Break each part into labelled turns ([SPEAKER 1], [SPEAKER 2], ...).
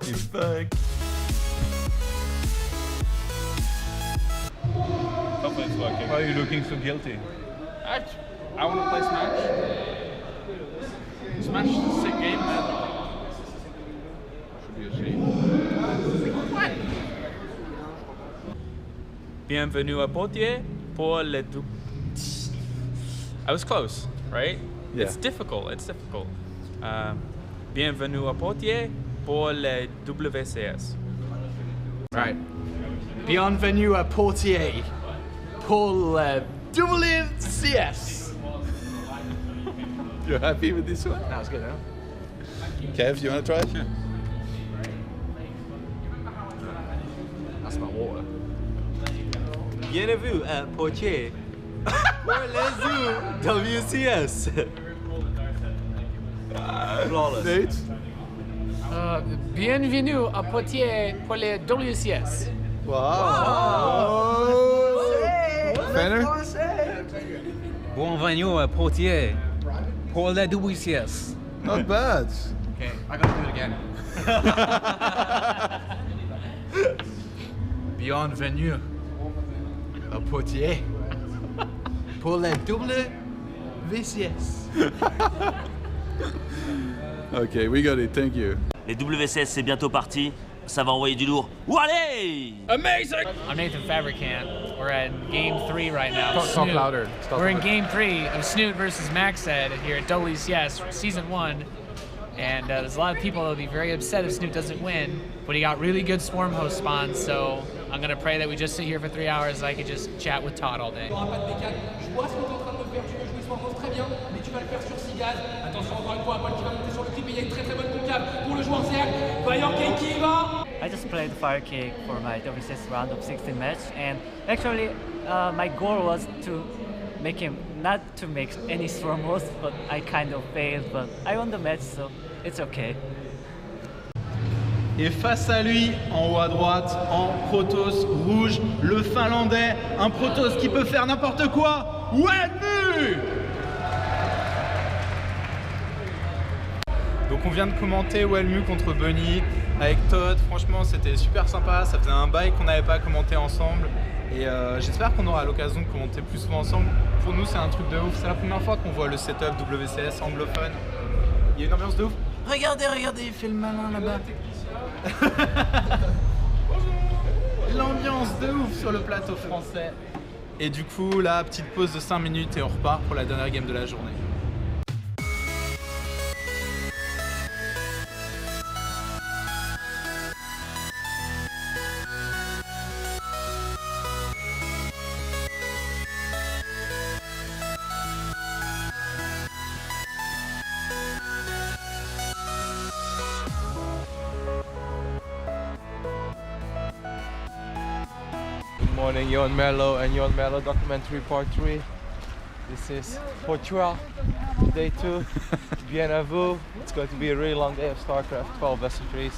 [SPEAKER 1] He's back.
[SPEAKER 2] Hopefully it's working.
[SPEAKER 1] Why are you looking so guilty?
[SPEAKER 2] I want to play Smash. Smash is a sick game, man. Should be a shame. What?
[SPEAKER 3] Bienvenue à Poitiers pour le I was close, right?
[SPEAKER 1] Yeah.
[SPEAKER 3] It's difficult. Bienvenue à Poitiers pour le WCS.
[SPEAKER 4] Right. Bienvenue à Poitiers pour le WCS.
[SPEAKER 1] You're happy with this one?
[SPEAKER 4] That was good, huh?
[SPEAKER 1] Kev, you want to try it?
[SPEAKER 4] That's my water.
[SPEAKER 5] Bienvenue à Poitiers pour le WCS. Flawless.
[SPEAKER 1] Nate?
[SPEAKER 6] Bienvenue à Poitiers pour le WCS.
[SPEAKER 1] Wow. Fenner?
[SPEAKER 5] Bienvenue à Poitiers pour le WCS.
[SPEAKER 1] Not bad.
[SPEAKER 4] Okay, I gotta do it again. Bienvenue à Poitiers pour le WCS.
[SPEAKER 1] Okay, we got it. Thank you.
[SPEAKER 7] Les WCS, c'est bientôt parti. Ça va envoyer du lourd. Ou allez!
[SPEAKER 6] Amazing! I'm Nathan Fabricant. We're at Game 3 right now.
[SPEAKER 4] Talk
[SPEAKER 6] Snoot.
[SPEAKER 4] louder.
[SPEAKER 6] We're in Game 3 of Snoot versus Maxed here at WCS Season 1. And there's a lot of people that will be very upset if Snoot doesn't win. But he got really good Swarm host spawns, so I'm going to pray that we just sit here for 3 hours and I could just chat with Todd all day.
[SPEAKER 8] Je vois ce que tu es en train de me faire, tu veux jouer Swarm très bien, mais tu vas le faire sur 6 gaz. Attention encore une fois, Avril qui va monter sur le clip et il y a une très bonne concave pour le joueur Zerg. Fire Cake qui y va.
[SPEAKER 9] I just played Fire Cake for my WCS round of 16 match, and actually my goal was to make him not to make any storm host, but I kind of failed, but I won the match, so it's okay.
[SPEAKER 10] Et face à lui, en haut à droite, en Protoss rouge, le Finlandais, un Protoss qui peut faire n'importe quoi, Wenu! Donc on vient de commenter Wellmu contre Bunny avec Todd. Franchement c'était super sympa, ça faisait un bail qu'on n'avait pas commenté ensemble. Et j'espère qu'on aura l'occasion de commenter plus souvent ensemble. Pour nous c'est un truc de ouf, c'est la première fois qu'on voit le setup WCS anglophone. Il y a une ambiance de ouf. Regardez, il fait le malin là-bas. L'ambiance de ouf sur le plateau français. Et du coup là, petite pause de 5 minutes et on repart pour la dernière game de la journée.
[SPEAKER 11] Good morning, Yon Mello and Yon Mello Documentary Part 3. This is Poitiers, day 2. Bien à vous. It's going to be a really long day of Starcraft 12 best of 3s.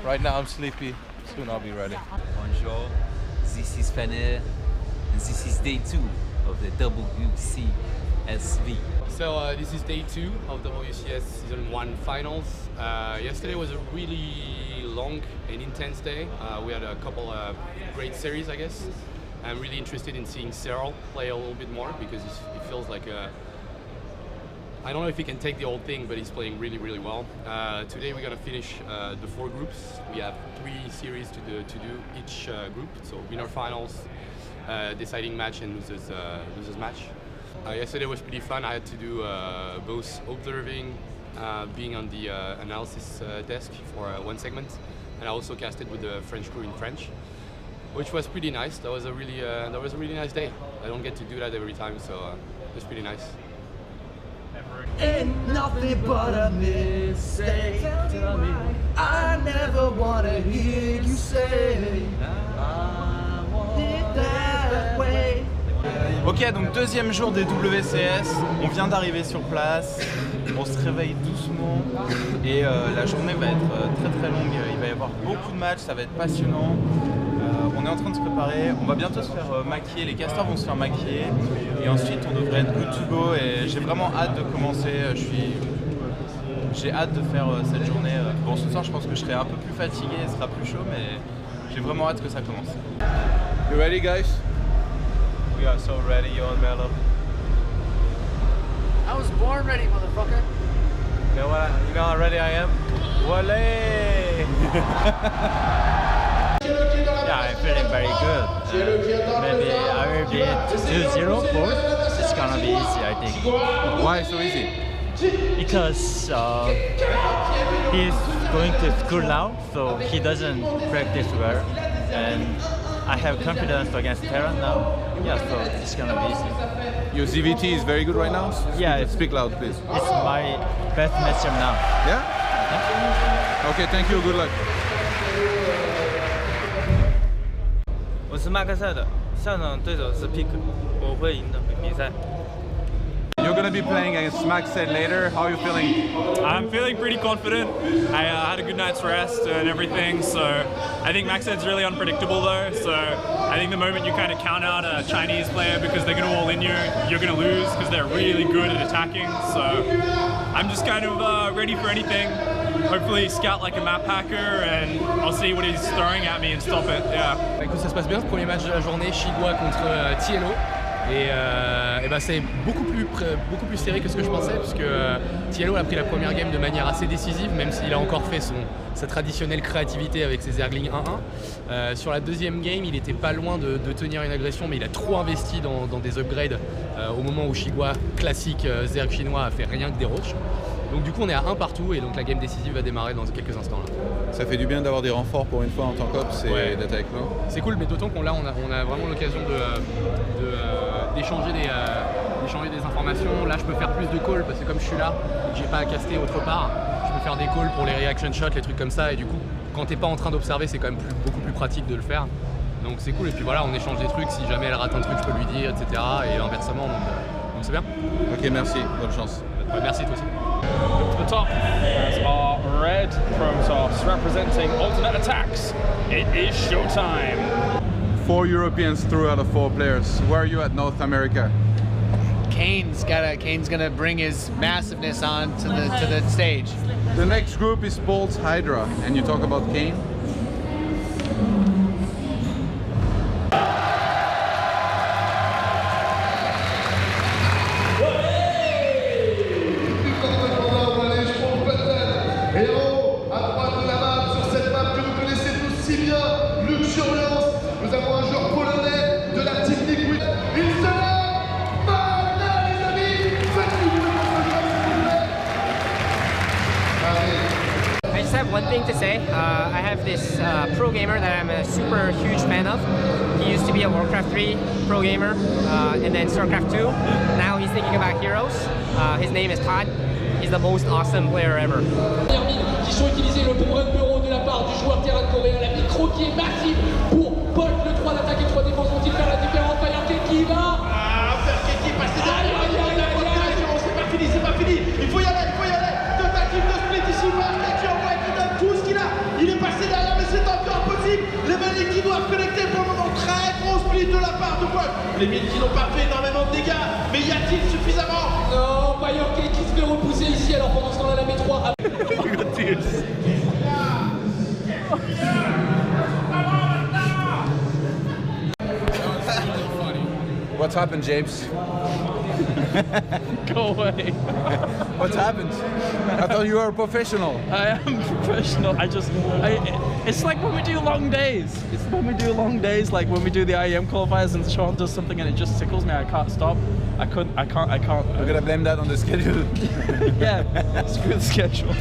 [SPEAKER 11] Right now I'm sleepy, soon I'll be ready.
[SPEAKER 5] Bonjour, this is Fenner, and this is day 2 of the WCSV.
[SPEAKER 8] So this is day 2 of WCS Season 1 finals. Yesterday was a really long and intense day. We had a couple of great series, I guess. I'm really interested in seeing Cyril play a little bit more because it feels like I don't know if he can take the whole thing, but he's playing really, really well. Today we're gonna finish the 4 groups. We have 3 series to do each group. So winner finals, deciding match, and losers match. Yesterday was pretty fun. I had to do both observing, being on the analysis desk for 1 segment, and I also casted with the French crew in French, which was pretty nice. That was a really nice day. I don't get to do that every time, so it was pretty nice.
[SPEAKER 12] Ain't nothing but a mistake. Tell me, I never wanna hear you say I want it that way.
[SPEAKER 10] Ok, donc deuxième jour des WCS, on vient d'arriver sur place, on se réveille doucement et la journée va être très très longue, il va y avoir beaucoup de matchs, ça va être passionnant. On est en train de se préparer, on va bientôt se faire maquiller, les casteurs vont se faire maquiller et ensuite on devrait être good to go et j'ai vraiment hâte de commencer, je suis j'ai hâte de faire cette journée. Bon, ce soir, je pense que je serai un peu plus fatigué, ce sera plus chaud, mais j'ai vraiment hâte que ça commence.
[SPEAKER 1] You ready, guys?
[SPEAKER 11] We are so ready, yo and Mello.
[SPEAKER 6] I was born ready, motherfucker.
[SPEAKER 11] You know how ready I am? Wale!
[SPEAKER 13] Yeah, I'm feeling very good. Maybe I will be 2-0 4. It's gonna be easy, I think.
[SPEAKER 1] Why so easy?
[SPEAKER 13] Because he's going to school now, so he doesn't practice well. And I have confidence against Terran now. Yeah, so it's gonna be easy.
[SPEAKER 1] Your CVT is very good right now?
[SPEAKER 13] Yeah.
[SPEAKER 1] Speak loud, please.
[SPEAKER 13] It's my best matchup now.
[SPEAKER 1] Yeah? Okay, thank you. Good luck.
[SPEAKER 14] 我是麦克赛的，上场对手是 Pick， 我会赢的比赛。
[SPEAKER 1] You're going to be playing against Maxed later. How are you feeling?
[SPEAKER 15] I'm feeling pretty confident. I had a good night's rest and everything, so I think Maxed's really unpredictable though. So I think the moment you kind of count out a Chinese player because they're going to all in you, you're going to lose because they're really good at attacking. So I'm just kind of ready for anything. Hopefully scout like a map hacker and I'll see what he's throwing at me and stop it. Yeah.
[SPEAKER 8] Écoute, ça se passe bien, ce premier match de la journée, Chigua contre Tielo. Et bah c'est beaucoup plus serré que ce que je pensais, puisque Tielo a pris la première game de manière assez décisive, même s'il a encore fait sa traditionnelle créativité avec ses Ergling 1-1. Sur la deuxième game, il était pas loin de tenir une agression, mais il a trop investi dans des upgrades au moment où Chigua, classique Zerg chinois, a fait rien que des roches. Donc du coup on est à 1 partout et donc la game décisive va démarrer dans quelques instants là.
[SPEAKER 1] Ça fait du bien d'avoir des renforts pour une fois en tant qu'ops et d'être avec nous.
[SPEAKER 8] C'est cool, mais d'autant qu'on on a vraiment l'occasion d'échanger des informations. Là je peux faire plus de calls parce que comme je suis là, j'ai pas à caster autre part, je peux faire des calls pour les reaction shots, les trucs comme ça, et du coup quand t'es pas en train d'observer c'est quand même beaucoup plus pratique de le faire. Donc c'est cool, et puis voilà, on échange des trucs, si jamais elle rate un truc je peux lui dire, etc. et inversement, donc c'est bien.
[SPEAKER 1] Ok, merci, bonne chance.
[SPEAKER 8] Ouais, merci toi aussi.
[SPEAKER 2] To the top as our red Protoss representing alternate attacks. It is showtime.
[SPEAKER 1] 4 Europeans through out of 4 players. Where are you at North America?
[SPEAKER 6] Kane's gonna bring his massiveness on to the stage.
[SPEAKER 1] The next group is Bolt's Hydra, and you talk about Kane.
[SPEAKER 16] One thing to say, I have this pro gamer that I'm a super huge fan of. He used to be a Warcraft 3 pro gamer and then Starcraft 2. Now he's thinking about Heroes. His name is Todd. He's the most awesome player ever.
[SPEAKER 17] Qui sont utilisés le bon run bureau de la part du joueur terrain coréen, la micro qui est massive pour Bolt, le 3 d'attaque et 3 défense vont-ils faire la différence? Fire qui va.
[SPEAKER 12] Qui est passé derrière, c'est pas fini, c'est pas fini. Il faut y aller, tentative de split ici, qui envoie, qui donne tout ce qu'il a. Il est passé derrière, mais c'est encore possible. Les Belgiques qui doivent connecter pour le moment, très gros split de la part de Bolt. Les mines qui n'ont pas fait énormément de dégâts, mais y a-t-il suffisamment?
[SPEAKER 17] Non, Fire qui se fait repousser ici, alors pendant ce temps-là, la M3
[SPEAKER 1] What's happened, James?
[SPEAKER 14] Go away.
[SPEAKER 1] What's happened? I thought you were a professional.
[SPEAKER 14] I am professional. It's like when we do long days. It's when we do long days, like when we do the IEM qualifiers and Sean does something and it just tickles me. I can't stop. I can't.
[SPEAKER 1] We're gonna blame that on the schedule.
[SPEAKER 14] Yeah, screw the schedule.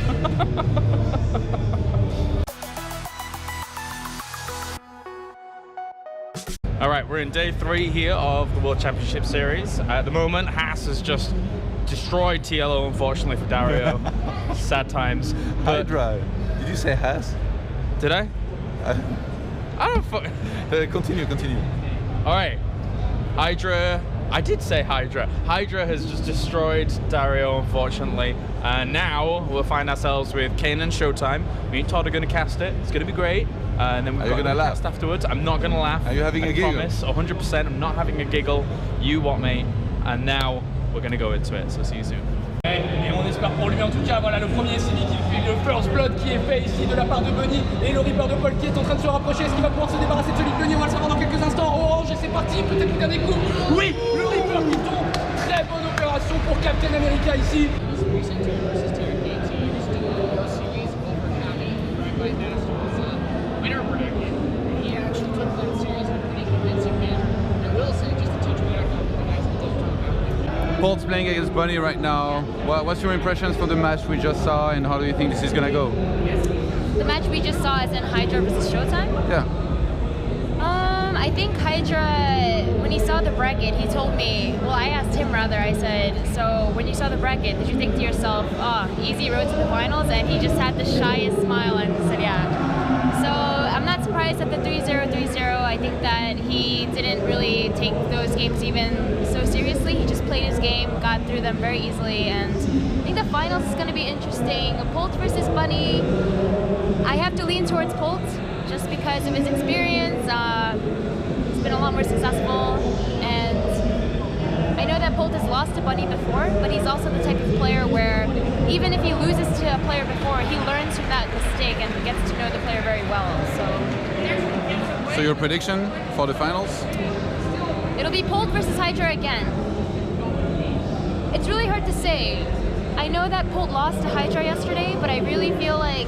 [SPEAKER 14] All right, we're in day 3 here of the World Championship Series. At the moment, Haas has just destroyed TLO, unfortunately, for Dario. Sad times.
[SPEAKER 1] Hydra. Did you say Haas?
[SPEAKER 14] Did I? I don't
[SPEAKER 1] Continue.
[SPEAKER 14] All right, Hydra. I did say Hydra. Hydra has just destroyed Dario, unfortunately. And now we'll find ourselves with Kane and Showtime. Me and Todd are going to cast it. It's going to be great. And then we've got a cast afterwards. I'm not going to laugh.
[SPEAKER 1] Are you having a giggle?
[SPEAKER 14] I promise, 100%. I'm not having a giggle. You what, mate? And now we're going to go into it. So see you soon.
[SPEAKER 17] Et on espère pour lui en tout cas. Voilà le premier civic qui fait le first blood qui est fait ici de la part de Bunny. Et le Reaper de Paul qui est en train de se rapprocher. Est-ce qu'il va pouvoir se débarrasser de celui de Bunny? On va le savoir dans quelques instants. Orange et c'est parti. Peut-être le dernier coup. Oui, le Reaper qui tombe. Très bonne opération pour Captain America ici.
[SPEAKER 1] Polt's playing against Bunny right now. What's your impressions from the match we just saw, and how do you think this is gonna go?
[SPEAKER 18] The match we just saw is in Hydra versus Showtime?
[SPEAKER 1] Yeah.
[SPEAKER 18] I think Hydra, when he saw the bracket, he told me, well, I asked him rather, I said, so when you saw the bracket, did you think to yourself, oh, easy road to the finals? And he just had the shyest smile and said, yeah. So I'm not surprised at the 3-0, 3-0. I think that he didn't really take those games even so seriously. He just played his game, got through them very easily, and I think the finals is going to be interesting. Polt versus Bunny, I have to lean towards Polt just because of his experience. He's been a lot more successful, and I know that Polt has lost to Bunny before, but he's also the type of player where even if he loses to a player before, he learns from that mistake and gets to know the player very well.
[SPEAKER 1] So your prediction for the finals?
[SPEAKER 18] It'll be Polt versus Hydra again. It's really hard to say. I know that Polt lost to Hydra yesterday, but I really feel like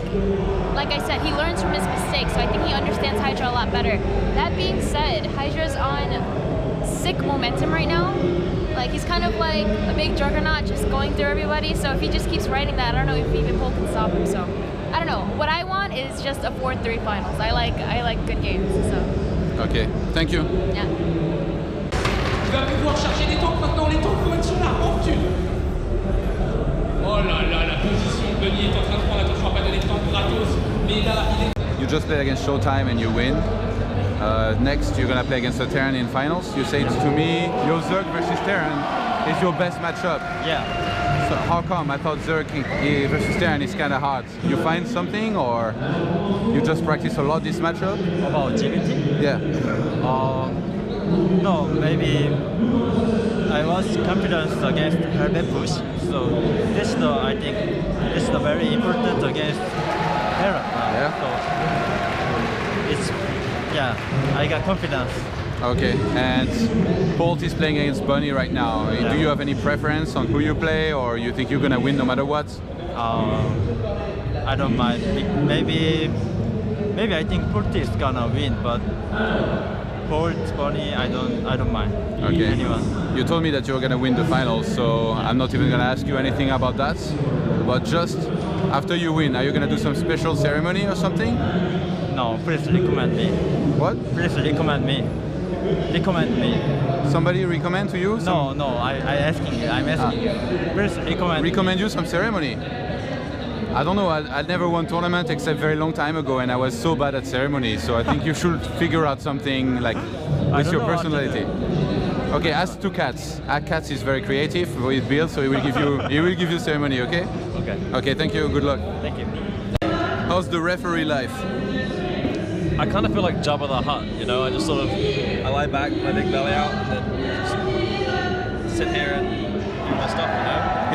[SPEAKER 18] I said, he learns from his mistakes, so I think he understands Hydra a lot better. That being said, Hydra's on sick momentum right now. Like, he's kind of like a big juggernaut just going through everybody, so if he just keeps riding that, I don't know if even Polt can stop him, so I don't know. What I want is just a 4-3 finals. I like good games, so.
[SPEAKER 1] Okay, thank you.
[SPEAKER 18] Yeah.
[SPEAKER 17] Il va pouvoir charger les tanks maintenant, les tanks vont être sur la fortune. Oh là là, la position de Bunny est en train de prendre, attention à pas donner de tank gratos, mais là il est...
[SPEAKER 1] You just played against Showtime and you win. Next you're gonna play against the Terran in finals. You said to me, your Zerg versus Terran is your best matchup.
[SPEAKER 13] Yeah.
[SPEAKER 1] So how come? I thought Zerg versus Terran is kind of hard. You find something, or you just practice a lot this matchup?
[SPEAKER 13] About GVT?
[SPEAKER 1] Yeah.
[SPEAKER 13] No, maybe I lost confidence against Herbe push. So this is I think this is very important against Terra.
[SPEAKER 1] Yeah.
[SPEAKER 13] So it's I got confidence.
[SPEAKER 1] Okay, and Polt is playing against Bunny right now.
[SPEAKER 13] Yeah.
[SPEAKER 1] Do you have any preference on who you play, or you think you're gonna win no matter what?
[SPEAKER 13] I don't mind. Maybe I think Polt is gonna win, but Polt, Bunny, I don't mind.
[SPEAKER 1] Okay.
[SPEAKER 13] Anyone.
[SPEAKER 1] You told me that you were gonna win the finals, so I'm not even gonna ask you anything about that. But just after you win, are you gonna do some special ceremony or something?
[SPEAKER 13] No, please recommend me.
[SPEAKER 1] What?
[SPEAKER 13] Please recommend me. Recommend me.
[SPEAKER 1] Somebody recommend to you?
[SPEAKER 13] No, I'm asking you. Please recommend.
[SPEAKER 1] Recommend you some ceremony? I don't know. I never won tournament except very long time ago, and I was so bad at ceremony. So I think you should figure out something like with your personality. Okay, ask two cats. Cats is very creative with Bill, so he will give you ceremony. Okay.
[SPEAKER 13] Okay.
[SPEAKER 1] Okay. Thank you. Good luck.
[SPEAKER 13] Thank you.
[SPEAKER 1] How's the referee life?
[SPEAKER 19] I kind of feel like Jabba the Hutt, you know. I just sort of lie back, my big belly out, and then just sit here and do my stuff, you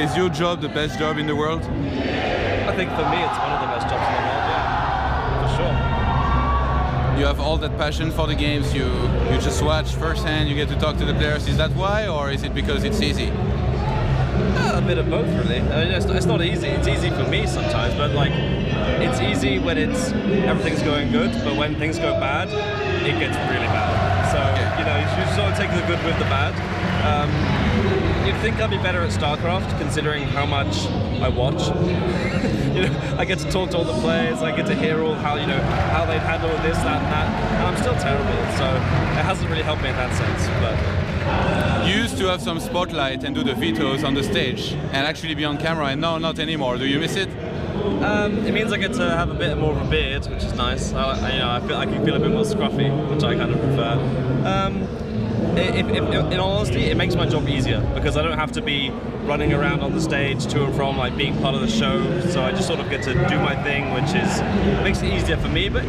[SPEAKER 19] know.
[SPEAKER 1] Is your job the best job in the world?
[SPEAKER 19] I think for me, it's one of the best jobs in the world. Yeah, for sure.
[SPEAKER 1] You have all that passion for the games. You just watch firsthand. You get to talk to the players. Is that why, or is it because it's easy?
[SPEAKER 19] A bit of both, really. I mean, it's not easy. It's easy for me sometimes, but like, it's easy when everything's going good, but when things go bad, it gets really bad. So, you know, you should sort of take the good with the bad. You'd think I'd be better at Starcraft, considering how much I watch. You know, I get to talk to all the players, I get to hear how they'd handle this, that, and that, and I'm still terrible, so it hasn't really helped me in that sense. But
[SPEAKER 1] you used to have some spotlight and do the vetoes on the stage and actually be on camera, and now not anymore. Do you miss it?
[SPEAKER 19] It means I get to have a bit more of a beard, which is nice. I can feel a bit more scruffy, which I kind of prefer. In all honesty, it makes my job easier because I don't have to be running around on the stage to and from, like being part of the show. So I just sort of get to do my thing, which makes it easier for me. But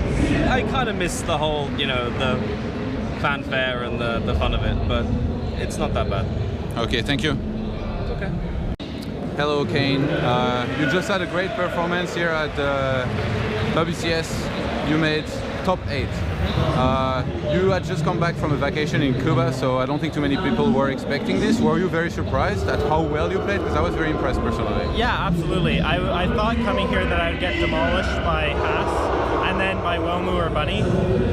[SPEAKER 19] I kind of miss the whole, the fanfare and the fun of it. But it's not that bad.
[SPEAKER 1] Okay, thank you.
[SPEAKER 19] It's okay.
[SPEAKER 1] Hello, Kane. You just had a great performance here at WCS. You made top 8. You had just come back from a vacation in Cuba, so I don't think too many people were expecting this. Were you very surprised at how well you played? Because I was very impressed personally.
[SPEAKER 20] Yeah, absolutely. I thought coming here that I would get demolished by Haas and then by Wilmu or Bunny,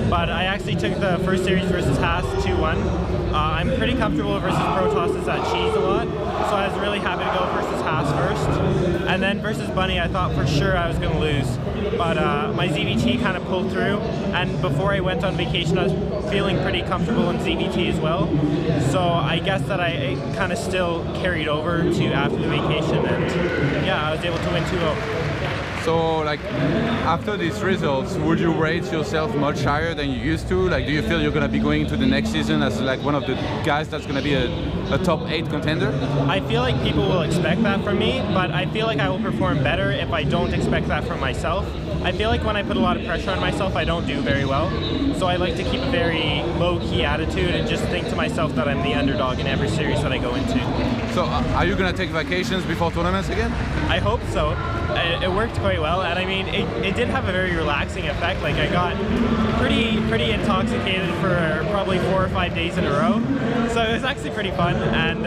[SPEAKER 20] but I actually took the first series versus Haas 2-1. I'm pretty comfortable versus Protosses at Cheese a lot, so I was really happy to go versus Haas first. And then versus Bunny, I thought for sure I was going to lose, but my ZVT kind of pulled through, and before I went on vacation I was feeling pretty comfortable in ZVT as well, so I guess that I kind of still carried over to after the vacation, and yeah, I was able to win 2-0.
[SPEAKER 1] So, like, after these results, would you rate yourself much higher than you used to? Like, do you feel you're going to be going into the next season as like one of the guys that's going to be a top 8 contender?
[SPEAKER 20] I feel like people will expect that from me, but I feel like I will perform better if I don't expect that from myself. I feel like when I put a lot of pressure on myself, I don't do very well. So I like to keep a very low-key attitude and just think to myself that I'm the underdog in every series that I go into.
[SPEAKER 1] So are you going to take vacations before tournaments again?
[SPEAKER 20] I hope so. It worked quite well, and I mean, it did have a very relaxing effect. Like, I got pretty intoxicated for probably 4 or 5 days in a row. So it was actually pretty fun, and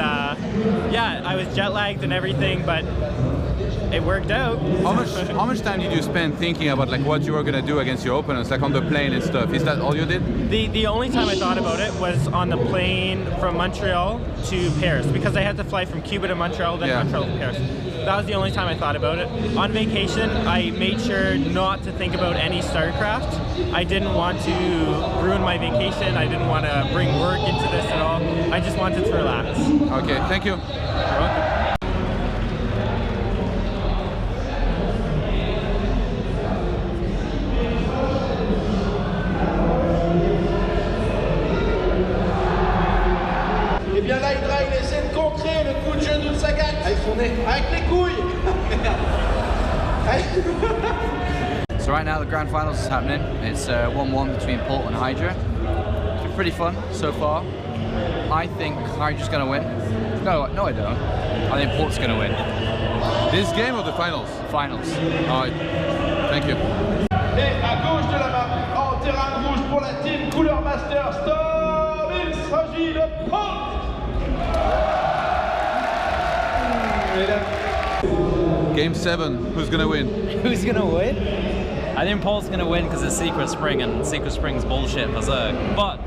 [SPEAKER 20] yeah, I was jet lagged and everything, but it worked out.
[SPEAKER 1] How much time did you spend thinking about like what you were gonna do against your opponents, like on the plane and stuff? Is that all you did?
[SPEAKER 20] The only time I thought about it was on the plane from Montreal to Paris, because I had to fly from Cuba to Montreal, then Montreal to Paris. That was the only time I thought about it. On vacation, I made sure not to think about any StarCraft. I didn't want to ruin my vacation. I didn't want to bring work into this at all. I just wanted to relax.
[SPEAKER 1] Okay, thank you.
[SPEAKER 20] You're welcome.
[SPEAKER 12] Et bien là, il essaie de contrer le coup de genou de Sagat. Avec son nez. Avec les couilles.
[SPEAKER 21] So right now the grand finals is happening. It's 1-1 between Pult and Hydra. It's been pretty fun so far. I think Hydra's going to win. No, I don't. I think Pult's going to win.
[SPEAKER 1] This game or the finals?
[SPEAKER 21] Finals.
[SPEAKER 1] Alright, thank you.
[SPEAKER 12] Et à gauche de la map, en terrain rouge pour la team couleur master, Starcraft de Pult.
[SPEAKER 1] Game 7, who's gonna win?
[SPEAKER 22] Who's gonna win? I think Paul's gonna win because it's Secret Spring, and Secret Spring's bullshit, but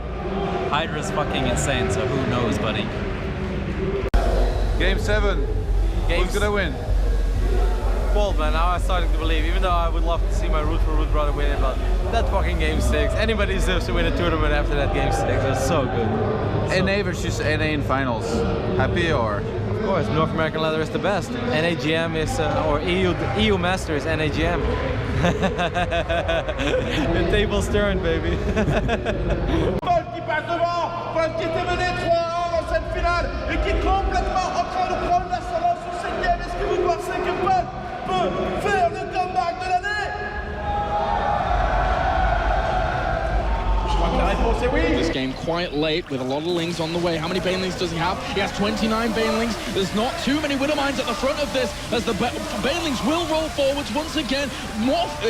[SPEAKER 22] Hydra's fucking insane, so who knows, buddy.
[SPEAKER 1] Game 7, who's gonna win?
[SPEAKER 11] Paul, man, now I'm starting to believe, even though I would love to see my root brother win it, but that fucking game 6, anybody deserves to win a tournament after that game 6, it's so good.
[SPEAKER 1] NA versus NA in finals, happy or?
[SPEAKER 11] Of course, North American leather is the best. NAGM is, or EU Master is NAGM. The table's turned, baby.
[SPEAKER 12] Paul qui passe devant, Paul qui était mené 3-1 dans cette finale et qui est complètement en train de prendre l'ascendant sur cette game. Est-ce que vous pensez que Paul peut faire le comeback de l'année?
[SPEAKER 2] This game quite late with a lot of lings on the way. How many banelings does he have? He has 29 banelings. There's not too many Widowmines at the front of this, as the banelings will roll forwards once again,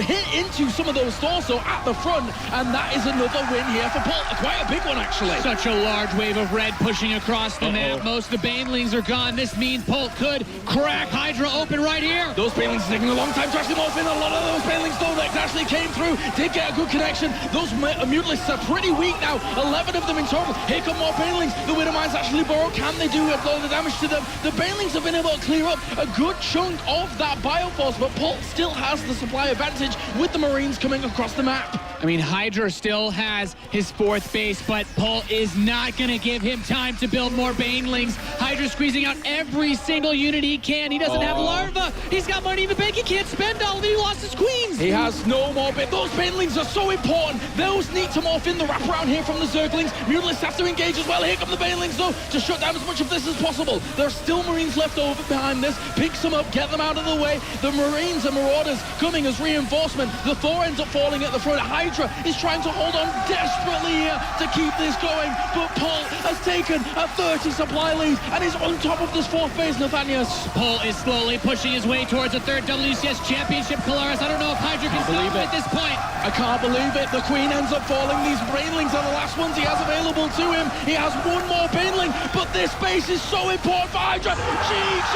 [SPEAKER 2] hit into some of those torso at the front, and that is another win here for Pult. Quite a big one, actually.
[SPEAKER 23] Such a large wave of red pushing across the map. Most of the banelings are gone. This means Pult could crack Hydra open right here.
[SPEAKER 2] Those banelings are taking a long time to actually morph in. A lot of those banelings though that actually came through did get a good connection. Those mutalisks are pretty weak now. 11 of them in total. Here come more banelings. The Widowmines actually borrow. Can they do a lot of the damage to them? The banelings have been able to clear up a good chunk of that bioforce, but Pult still has the supply advantage with the Marines coming across the map.
[SPEAKER 23] I mean, Hydra still has his 4th base, but Pult is not going to give him time to build more banelings. Hydra squeezing out every single unit he can. He doesn't have larva. He's got money in the bank. He can't spend all of it. He lost his queens.
[SPEAKER 2] He has no more bit. Those banelings are so important. Those need to morph in the wraparound here from the Zerglings. Mutalisks have to engage as well. Here come the banelings though to shut down as much of this as possible. There are still Marines left over behind this. Pick some up, get them out of the way. The Marines and Marauders coming as reinforcement. The Thor ends up falling at the front. Hydra Hydra is trying to hold on desperately here to keep this going, but Paul has taken a 30 supply lead and is on top of this fourth phase, Nathanias.
[SPEAKER 23] Paul is slowly pushing his way towards a third WCS championship. Kalaris, I don't know if Hydra can stop him at this point.
[SPEAKER 2] I can't believe it. The Queen ends up falling. These Bainlings are the last ones he has available to him. He has one more Bainling, but this base is so important for Hydra. GG!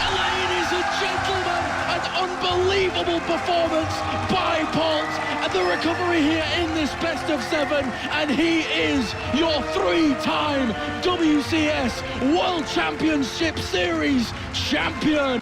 [SPEAKER 2] Ladies and gentlemen, an unbelievable performance by Bolt, and the recovery here in this best of 7, and he is your 3-time WCS World Championship Series champion.